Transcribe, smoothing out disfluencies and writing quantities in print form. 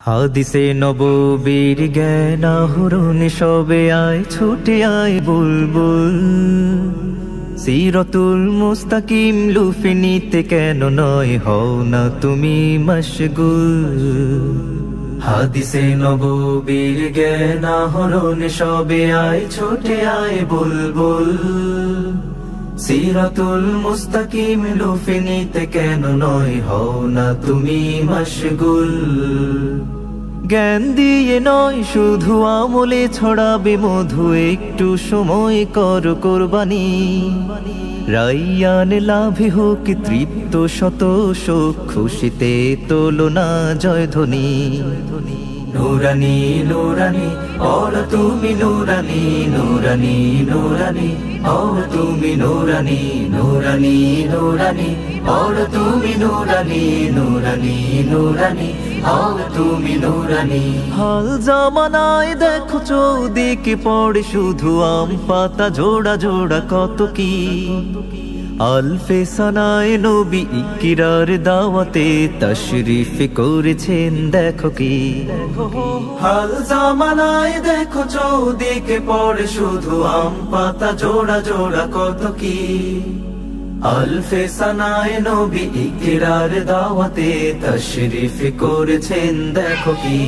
হাদিসে নববীর জ্ঞান আহরণে সবে আয় ছুটে আয় বুলবুল। সিরাতুল মুস্তাকিম লুফে নিতে কেন নয় হও না তুমি মশগুল। হাদিসে নববীর জ্ঞান আহরণে সবে আয় ছুটে আয় বুলবুল। সিরাতুল মুস্তাকিম লুফে নিতে কেন নয় হও না তুমি মশগুল। জ্ঞান দিয়ে নয় শুধু আমলে ছড়াবে মধু, একটু সময় কর কোরবানি। রাইয়ান লাভে হোক তৃপ্ত শত শোক, খুশিতে তোলো না জয়ধ্বনি। নুরানি নুরানি और তুমি নুরানি নুরানি নুরানি और তুমি নুরানি নুরানি নুরানি और তুমি নুরানি নুরানি নুরানি और তুমি নুরানি। হাল জামানায় দেখো চৌদিকে পড়ে শুধু আম পাতা জোড়া জোড়া কত কি। আলফে সানায় নবী ইকরার দাওয়াতে তশরিফ করেছেন দেখো কি। হাল জামানায় দেখো চৌদিকে পড়ে শুধু আম পাতা জোড়া জোড়া কত কি। আলফে সানায় নবী ইকরার দাওয়াতে তশরিফ করেছেন দেখো কি।